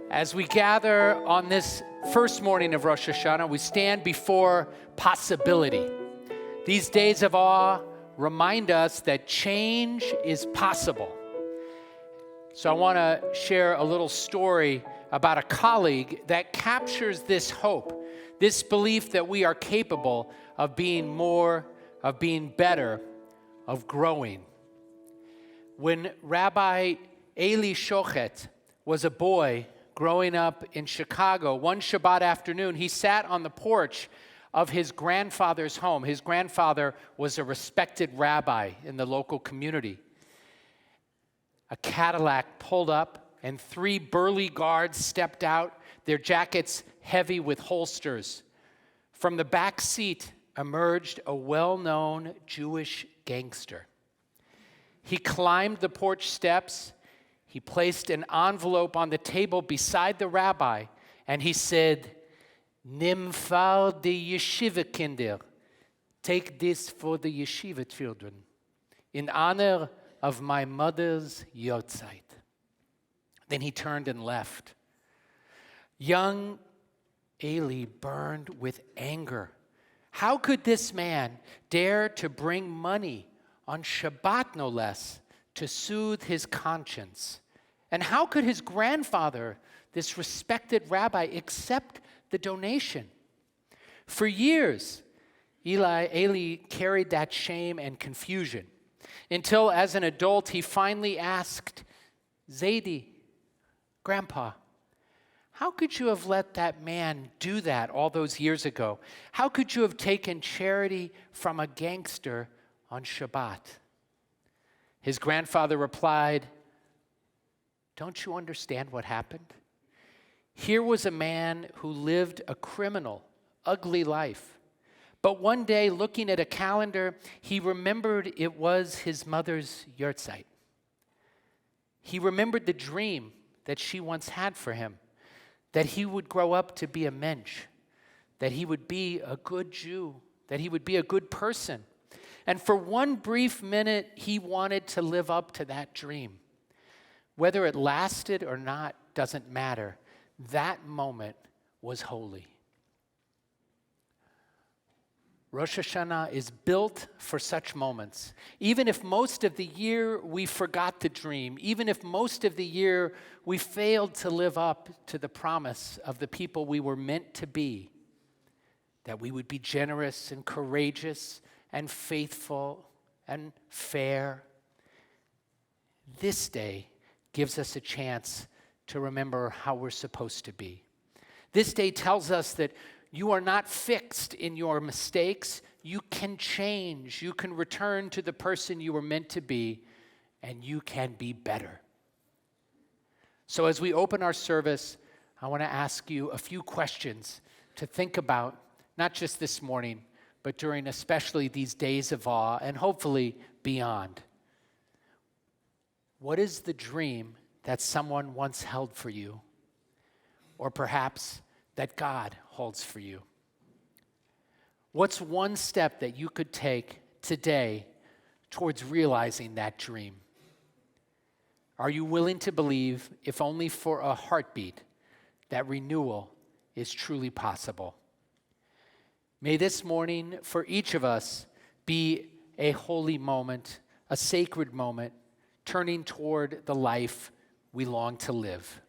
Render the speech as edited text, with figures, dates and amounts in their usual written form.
As we gather on this first morning of Rosh Hashanah, we stand before possibility. These days of awe remind us that change is possible. So I want to share a little story about a colleague that captures this hope, this belief that we are capable of being more, of being better, of growing. When Rabbi Eli Shochet was a boy growing up in Chicago, one Shabbat afternoon, he sat on the porch of his grandfather's home. His grandfather was a respected rabbi in the local community. A Cadillac pulled up, and 3 burly guards stepped out, their jackets heavy with holsters. From the back seat emerged a well-known Jewish gangster. He climbed the porch steps. He placed an envelope on the table beside the rabbi, and he said, "Nimfar de yeshiva kinder. Take this for the yeshiva children, in honor of my mother's yortzeit." Then he turned and left. Young Eli burned with anger. How could this man dare to bring money on Shabbat, no less, to soothe his conscience? And how could his grandfather, this respected rabbi, accept the donation? For years, Eli carried that shame and confusion until, as an adult, he finally asked, "Zaidi, Grandpa, how could you have let that man do that all those years ago? How could you have taken charity from a gangster on Shabbat?" His grandfather replied, "Don't you understand what happened? Here was a man who lived a criminal, ugly life. But one day, looking at a calendar, he remembered it was his mother's yortzeit. He remembered the dream that she once had for him, that he would grow up to be a mensch, that he would be a good Jew, that he would be a good person. And for one brief minute, he wanted to live up to that dream. Whether it lasted or not doesn't matter. That moment was holy." Rosh Hashanah is built for such moments. Even if most of the year we forgot the dream, even if most of the year we failed to live up to the promise of the people we were meant to be, that we would be generous and courageous and faithful and fair, this day gives us a chance to remember how we're supposed to be. This day tells us that you are not fixed in your mistakes. You can change. You can return to the person you were meant to be, and you can be better. So as we open our service, I want to ask you a few questions to think about, not just this morning, but during especially these days of awe and hopefully beyond. What is the dream that someone once held for you? Or perhaps that God holds for you? What's one step that you could take today towards realizing that dream? Are you willing to believe, if only for a heartbeat, that renewal is truly possible? May this morning for each of us be a holy moment, a sacred moment, turning toward the life we long to live.